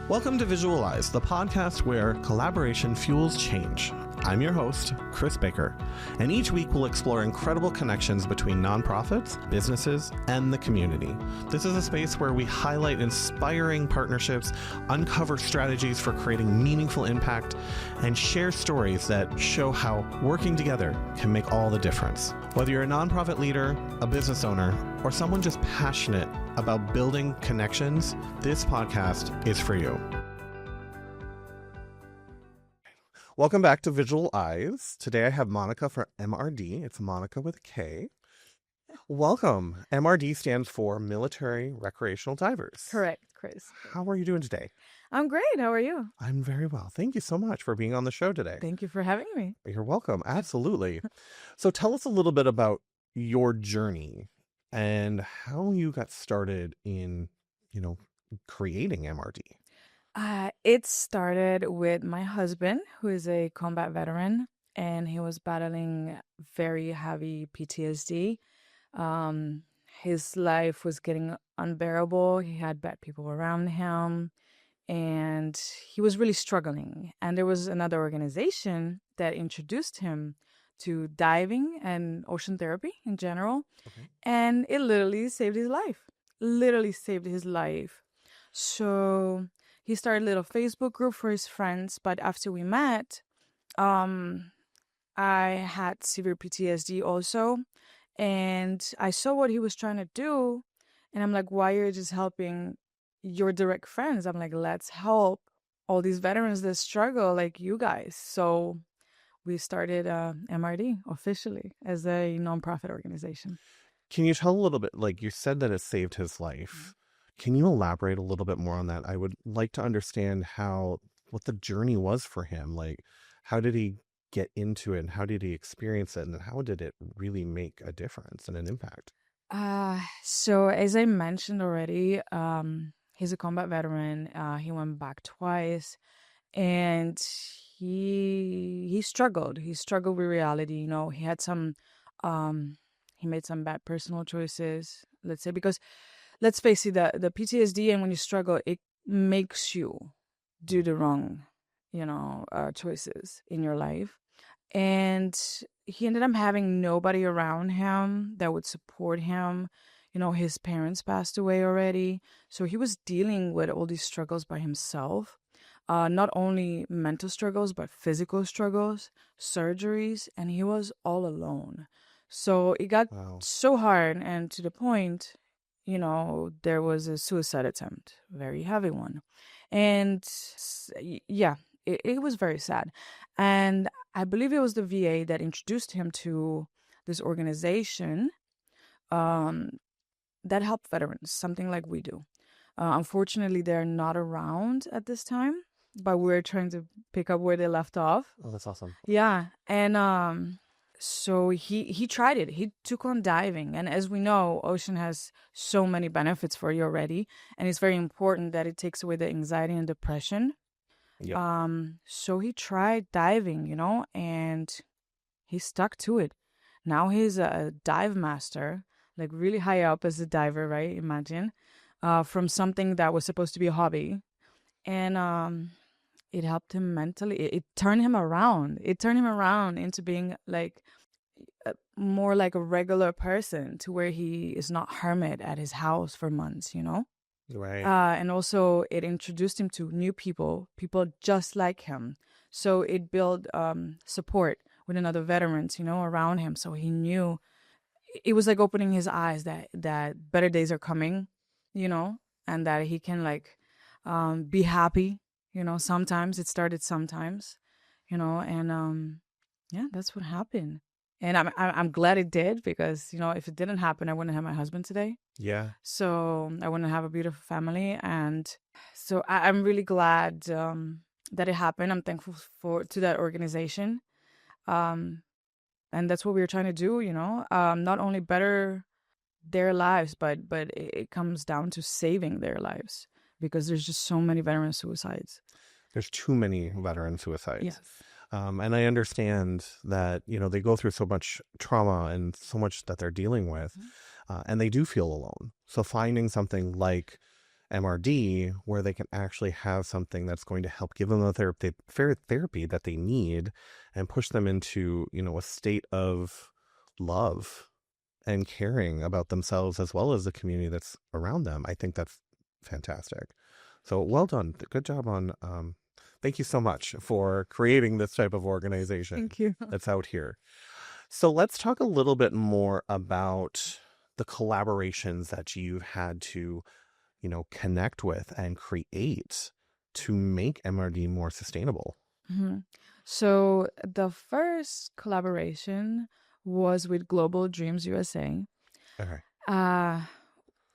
Welcome to Visualize, the podcast where collaboration fuels change. I'm your host, Chris Baker, and each week we'll explore incredible connections between nonprofits, businesses, and the community. This is a space where we highlight inspiring partnerships, uncover strategies for creating meaningful impact, and share stories that show how working together can make all the difference. Whether you're a nonprofit leader, a business owner, or someone just passionate about building connections, this podcast is for you. Welcome back to Visual Eyes. Today I have Monika for MRD. It's Monika with a K. Welcome. MRD stands for Military Recreational Divers. Correct, Chris. How are you doing today? I'm great. How are you? I'm very well. Thank you so much for being on the show today. Thank you for having me. You're welcome. Absolutely. So tell us a little bit about your journey and how you got started in, creating MRD. It started with my husband, who is a combat veteran, and he was battling very heavy PTSD. His life was getting unbearable. He had bad people around him, and he was really struggling. And there was another organization that introduced him to diving and ocean therapy in general. Okay. And it literally saved his life. So he started a little Facebook group for his friends. But after we met, I had severe PTSD also. And I saw what he was trying to do. And I'm like, why are you just helping your direct friends? I'm like, let's help all these veterans that struggle like you guys. So we started MRD officially as a nonprofit organization. Can you tell a little bit, like you said that it saved his life. Can you elaborate a little bit more on that? I would like to understand what the journey was for him. Like, how did he get into it and how did he experience it? And how did it really make a difference and an impact? So as I mentioned already, he's a combat veteran. He went back twice and he struggled. He struggled with reality. He had he made some bad personal choices, let's say, because let's face it, the PTSD, and when you struggle, it makes you do the wrong, choices in your life. And he ended up having nobody around him that would support him. His parents passed away already. So he was dealing with all these struggles by himself. Not only mental struggles, but physical struggles, surgeries, and he was all alone. So it got so hard, and to the point, there was a suicide attempt, very heavy one. And yeah, it was very sad. And I believe it was the VA that introduced him to this organization that help veterans, something like we do. Unfortunately, they're not around at this time, but we're trying to pick up where they left off. Oh, that's awesome. Yeah. And so he tried it. He took on diving. And as we know, ocean has so many benefits for you already. And it's very important that it takes away the anxiety and depression. Yep. So he tried diving, and he stuck to it. Now he's a dive master, like really high up as a diver, right? Imagine, from something that was supposed to be a hobby. And it helped him mentally. It turned him around. It turned him around into being like more like a regular person, to where he is not hermit at his house for months, Right. And also it introduced him to new people just like him. So it built support with another veterans, around him. So he knew it was like opening his eyes that better days are coming, and that he can be happy. Sometimes it started sometimes, and yeah, that's what happened. And I'm glad it did, because, if it didn't happen, I wouldn't have my husband today. Yeah. So I wouldn't have a beautiful family. And so I'm really glad that it happened. I'm thankful to that organization. And that's what we were trying to do, not only better their lives, but it comes down to saving their lives, because there's just so many veteran suicides. There's too many veteran suicides. Yes. And I understand that, they go through so much trauma and so much that they're dealing with, and they do feel alone. So finding something like MRD, where they can actually have something that's going to help give them the therapy that they need and push them into, a state of love and caring about themselves as well as the community that's around them. I think that's fantastic. So well done. Good job on, thank you so much for creating this type of organization. Thank you. That's out here. So let's talk a little bit more about the collaborations that you've had to, connect with and create to make MRD more sustainable. Mhm. So the first collaboration was with Global Dreams USA. Okay.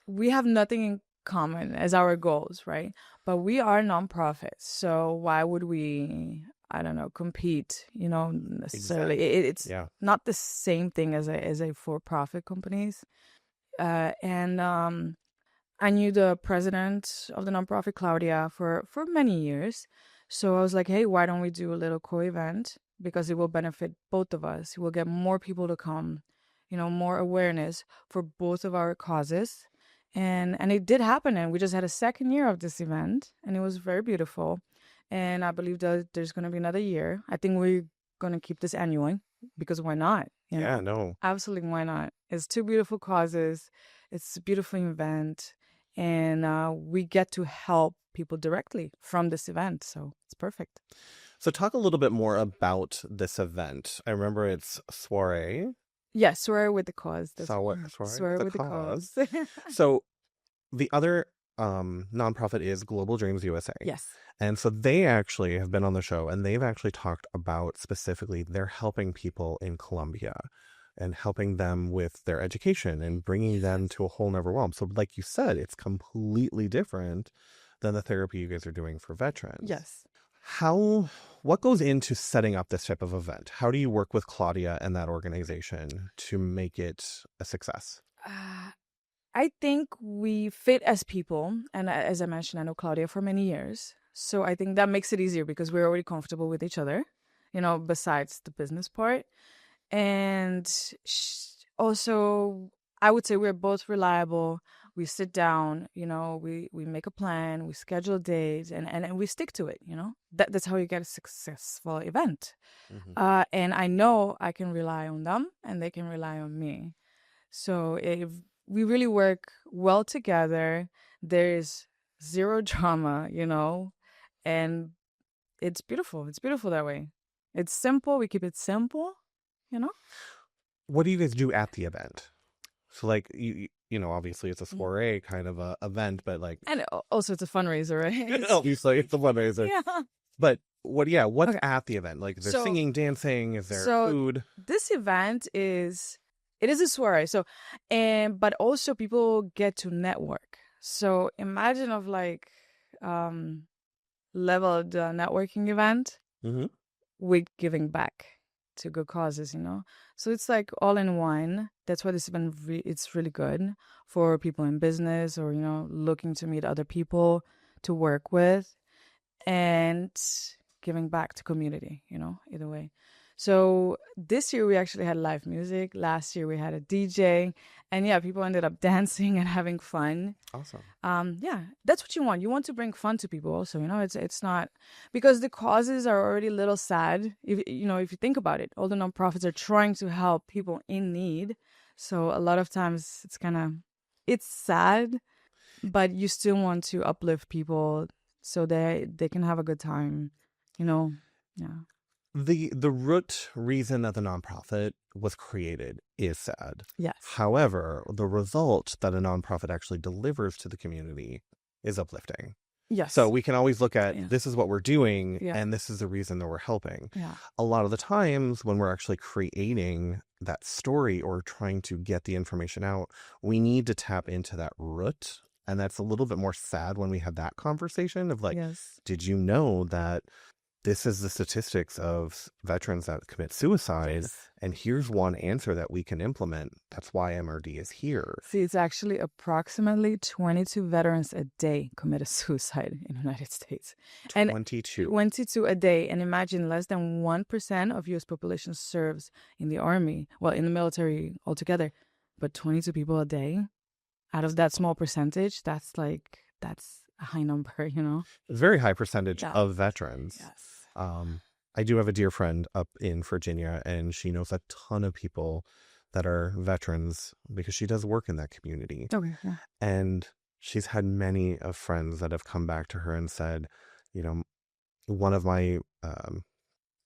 We have nothing in common as our goals, right? But we are nonprofits. So why would we, I don't know, compete, necessarily? It's Yeah. not the same thing as a for-profit companies. And I knew the president of the nonprofit, Claudia, for many years. So I was like, hey, why don't we do a little co-event? Because it will benefit both of us. We'll get more people to come, more awareness for both of our causes. And it did happen. And we just had a second year of this event. And it was very beautiful. And I believe that there's going to be another year. I think we're going to keep this annual because why not? Yeah, no. Absolutely, why not? It's two beautiful causes. It's a beautiful event. And we get to help people directly from this event. So it's perfect. So talk a little bit more about this event. I remember it's Soiree. Yes, Soiree with the cause. Soiree with the cause. So the other nonprofit is Global Dreams USA. Yes. And so they actually have been on the show and they've actually talked about specifically they're helping people in Colombia and helping them with their education and bringing them to a whole nother realm. So like you said, it's completely different than the therapy you guys are doing for veterans. Yes. What goes into setting up this type of event? How do you work with Claudia and that organization to make it a success? I think we fit as people. And as I mentioned, I know Claudia for many years. So I think that makes it easier because we're already comfortable with each other, besides the business part. And also, I would say we're both reliable. We sit down, we make a plan, we schedule dates, and we stick to it, That's how you get a successful event. Mm-hmm. And I know I can rely on them and they can rely on me. So if we really work well together, there's zero drama, and it's beautiful. It's beautiful that way. It's simple. We keep it simple. What do you guys do at the event? So like obviously it's a soiree kind of a event, but like, and also it's a fundraiser, right? Obviously it's a fundraiser. Yeah. But what's at the event? Like is there So- singing, dancing? Is there so food? This event is a soiree. So but also people get to network. So imagine of like leveled networking event Mm-hmm. with giving back to good causes, So it's like all in one. That's why this event it's really good for people in business or looking to meet other people to work with and giving back to community, either way. So this year we actually had live music. Last year we had a DJ, and yeah, people ended up dancing and having fun. Awesome. Yeah, that's what you want. You want to bring fun to people also, it's not because the causes are already a little sad. If you think about it, all the nonprofits are trying to help people in need. So a lot of times it's sad, but you still want to uplift people so they can have a good time, yeah. The root reason that the nonprofit was created is sad. Yes. However, the result that a nonprofit actually delivers to the community is uplifting. Yes. So we can always look at this is what we're doing and this is the reason that we're helping. Yeah. A lot of the times when we're actually creating that story or trying to get the information out, we need to tap into that root. And that's a little bit more sad when we have that conversation of like, did you know that this is the statistics of veterans that commit suicide, and here's one answer that we can implement. That's why MRD is here. See, it's actually approximately 22 veterans a day committed suicide in the United States. 22. 22 a day. And imagine less than 1% of U.S. population serves in the Army, in the military altogether. But 22 people a day, out of that small percentage, that's that's a high number, you know? Very high percentage Yeah. of veterans. Yes. I do have a dear friend up in Virginia, and she knows a ton of people that are veterans because she does work in that community. Okay. Yeah. And she's had many of friends that have come back to her and said, you know, one of my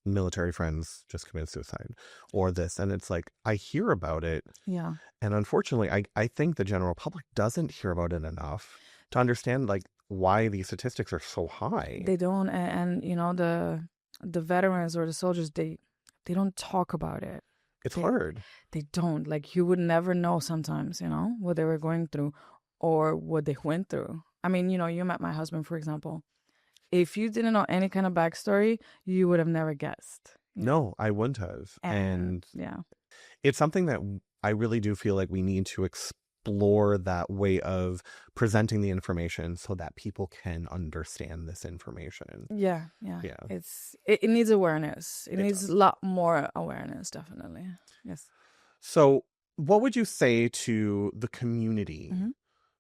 military friends just committed suicide or this. And it's like, I hear about it. Yeah. And unfortunately, I think the general public doesn't hear about it enough to understand like why these statistics are so high. They don't, and you know, the veterans or the soldiers, they don't talk about it. It's hard. They don't. Like, you would never know sometimes, you know, what they were going through or what they went through. I mean, you know, you met my husband, for example. If you didn't know any kind of backstory, you would have never guessed. No, I wouldn't have. And yeah, it's something that I really do feel like we need to explore that way of presenting the information so that people can understand this information. Yeah. It needs awareness. It needs a lot more awareness, definitely. Yes. So what would you say to the community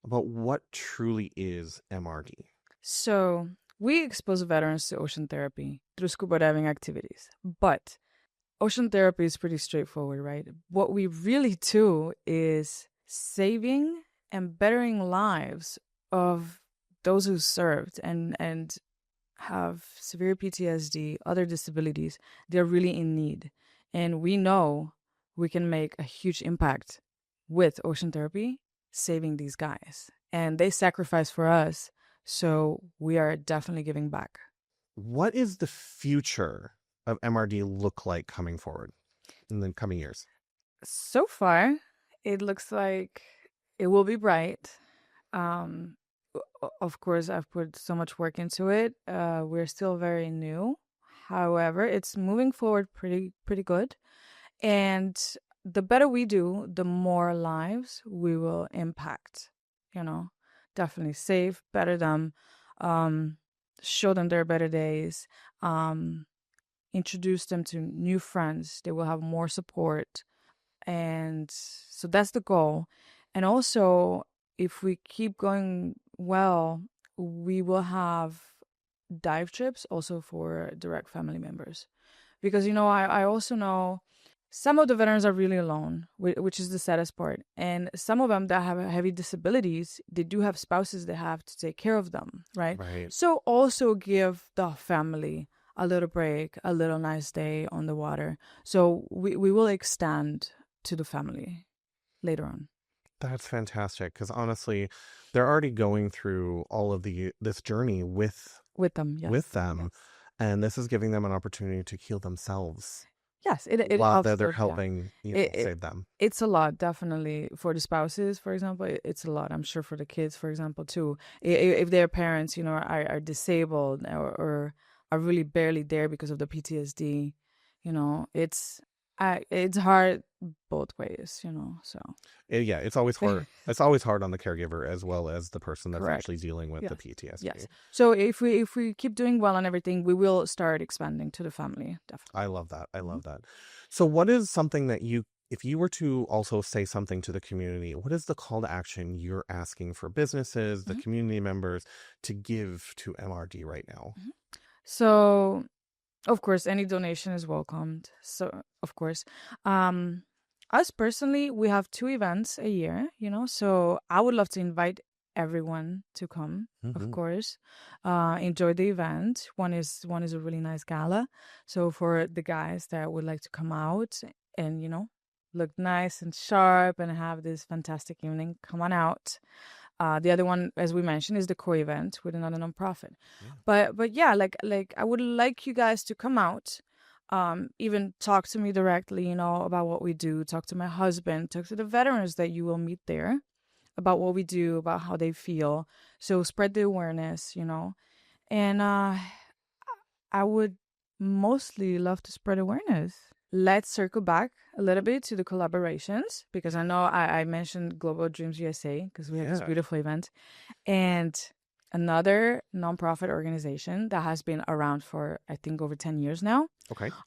about what truly is MRD? So we expose veterans to ocean therapy through scuba diving activities, but ocean therapy is pretty straightforward, right? What we really do is saving and bettering lives of those who served and have severe PTSD, other disabilities. They're really in need. And we know we can make a huge impact with ocean therapy, saving these guys. And they sacrifice for us, so we are definitely giving back. What is the future of MRD look like coming forward in the coming years? So far, it looks like it will be bright. Of course, I've put so much work into it. We're still very new. However, it's moving forward pretty good. And the better we do, the more lives we will impact. You know, definitely save, better them, show them their better days, introduce them to new friends. They will have more support. And so that's the goal. And also, if we keep going well, we will have dive trips also for direct family members. Because, you know, I also know some of the veterans are really alone, which is the saddest part. And some of them that have heavy disabilities, they do have spouses that have to take care of them, right? So also give the family a little break, a little nice day on the water. So we will extend to the family later on. That's fantastic, because honestly, they're already going through all of this journey with them. Yes. With them, and this is giving them an opportunity to heal themselves. Yes, it while helps. they're helping save them. It's a lot, definitely, for the spouses, for example. It's a lot. I'm sure for the kids, for example, too. If their parents, you know, are disabled or are really barely there because of the PTSD, you know, it's hard both ways, you know. So yeah, it's always hard. It's always hard on the caregiver as well as the person that's Correct. actually dealing with the PTSD. Yes. So if we keep doing well on everything, we will start expanding to the family. Definitely. I love that. I love that. So what is something that if you were to also say something to the community, what is the call to action you're asking for businesses, the community members to give to MRD right now? So, of course, any donation is welcomed. So, of course, us personally, we have 2 events a year, you know, so I would love to invite everyone to come, of course, enjoy the event. One is a really nice gala. So for the guys that would like to come out and, you know, look nice and sharp and have this fantastic evening, come on out. The other one, as we mentioned, is the co-event with another nonprofit. Yeah. But yeah, like I would like you guys to come out, even talk to me directly, you know, about what we do. Talk to my husband, talk to the veterans that you will meet there about what we do, about how they feel. So spread the awareness, you know. And I would mostly love to spread awareness. Let's circle back a little bit to the collaborations, because I know I mentioned Global Dreams USA because we have this beautiful event. And another nonprofit organization that has been around for, I think, over 10 years now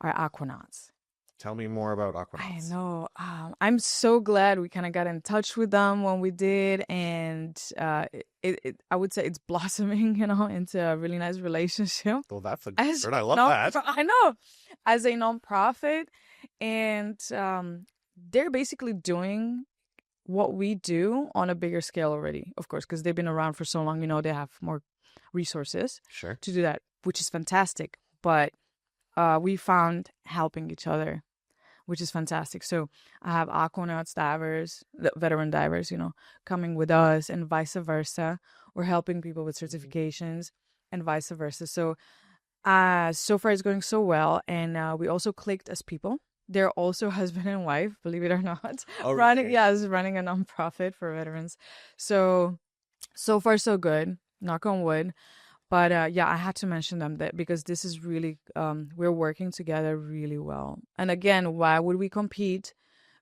are Aquanauts. Tell me more about I Aquanauts. know. I'm so glad we kind of got in touch with them when we did, and I would say it's blossoming, into a really nice relationship. Well, that's a As good. I love no, that. I know, as a nonprofit, and they're basically doing what we do on a bigger scale already, of course, because they've been around for so long. They have more resources Sure. to do that, which is fantastic. But we found helping each other, which is fantastic. So I have Aquanauts divers, the veteran divers, coming with us, and vice versa. We're helping people with certifications and vice versa. So so far it's going so well. And we also clicked as people. They're also husband and wife, believe it or not. Oh, running really? Yes, running a nonprofit for veterans. So far so good, knock on wood. But I had to mention them that because this is really, we're working together really well. And again, why would we compete?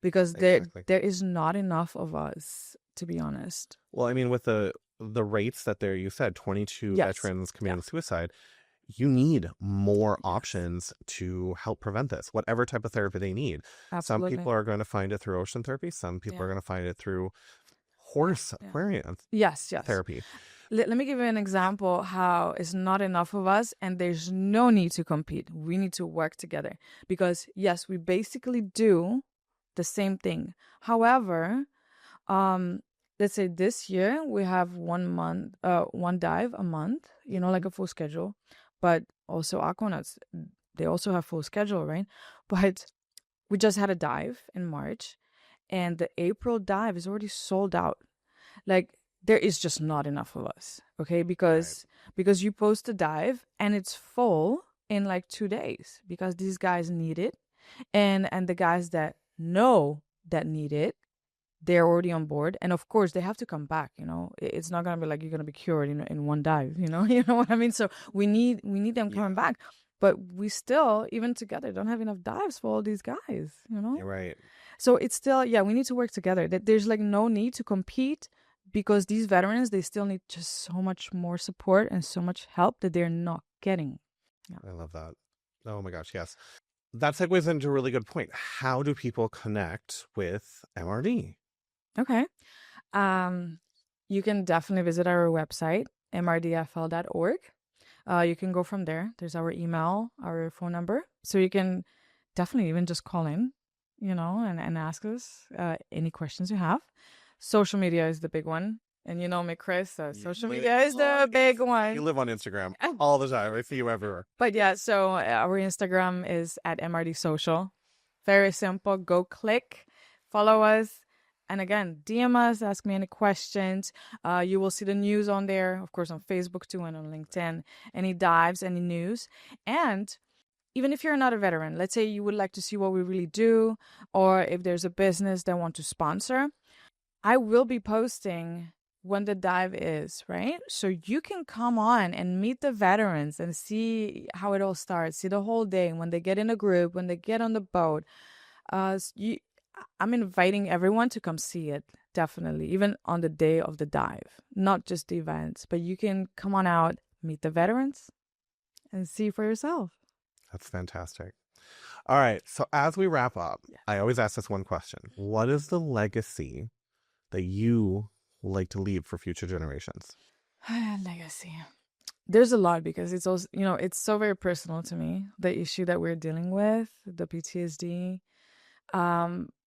Because Exactly. there is not enough of us, to be honest. Well, I mean, with the rates that you said 22 Yes. veterans committed suicide, you need more options to help prevent this, whatever type of therapy they need. Absolutely. Some people are going to find it through ocean therapy. Some people are going to find it through horse aquarium Yes. therapy. Let me give you an example how it's not enough of us and there's no need to compete. We need to work together because, yes, we basically do the same thing. However, let's say this year we have 1 month, one dive a month, like a full schedule. But also Aquanauts, they also have full schedule, right? But we just had a dive in March and the April dive is already sold out. Like, there is just not enough of us, okay? Because you post a dive and it's full in like 2 days because these guys need it. And the guys that know that need it, they're already on board. And of course, they have to come back, It's not going to be like you're going to be cured in one dive, You know what I mean? So we need them coming back. But we still, even together, don't have enough dives for all these guys, You're right. So it's still, we need to work together. There's like no need to compete because these veterans, they still need just so much more support and so much help that they're not getting. I love that. Oh my gosh, yes. That segues into a really good point. How do people connect with MRD? Okay. You can definitely visit our website, mrdfl.org. You can go from there. There's our email, our phone number. So you can definitely even just call in, and ask us any questions you have. Social media is the big one. And me, Chris, social media is the big one. You live on Instagram all the time. I see you everywhere. But so our Instagram is at MRD Social. Very simple. Go click, follow us. And again, DM us, ask me any questions. You will see the news on there, of course, on Facebook too and on LinkedIn. Any dives, any news. And even if you're not a veteran, let's say you would like to see what we really do, or if there's a business that want to sponsor, I will be posting when the dive is, right? So you can come on and meet the veterans and see how it all starts. See the whole day when they get in a group, when they get on the boat. I'm inviting everyone to come see it, definitely, even on the day of the dive, not just the events, but you can come on out, meet the veterans, and see for yourself. That's fantastic. All right. So as we wrap up, I always ask this one question. What is the legacy that you like to leave for future generations? Legacy. There's a lot because it's also, it's so very personal to me, the issue that we're dealing with, the PTSD.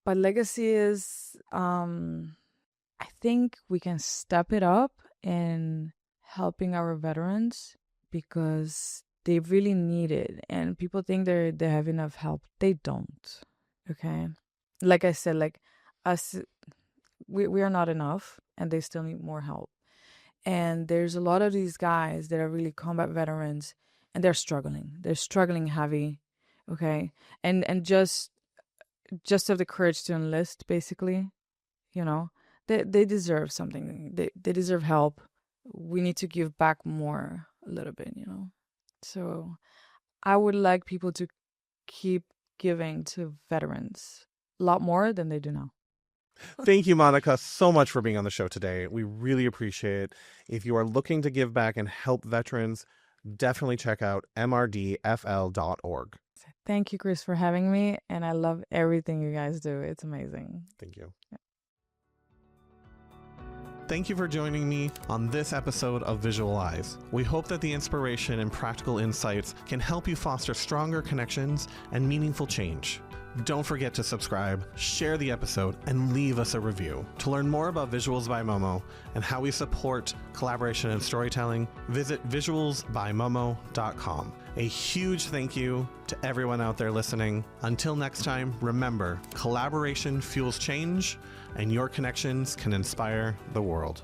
But legacy is, I think we can step it up in helping our veterans because they really need it. And people think they have enough help. They don't. Okay. Like I said, like us, we are not enough and they still need more help. And there's a lot of these guys that are really combat veterans and they're struggling. They're struggling heavy. Okay. And just have the courage to enlist, basically. They deserve something. They deserve help. We need to give back more a little bit, So I would like people to keep giving to veterans a lot more than they do now. Thank you, Monika, so much for being on the show today. We really appreciate it. If you are looking to give back and help veterans, definitely check out mrdfl.org. Thank you, Chris, for having me. And I love everything you guys do. It's amazing. Thank you. Thank you for joining me on this episode of Visualize. We hope that the inspiration and practical insights can help you foster stronger connections and meaningful change. Don't forget to subscribe, share the episode, and leave us a review. To learn more about Visuals by Momo and how we support collaboration and storytelling, visit visualsbymomo.com. A huge thank you to everyone out there listening. Until next time, remember, collaboration fuels change, and your connections can inspire the world.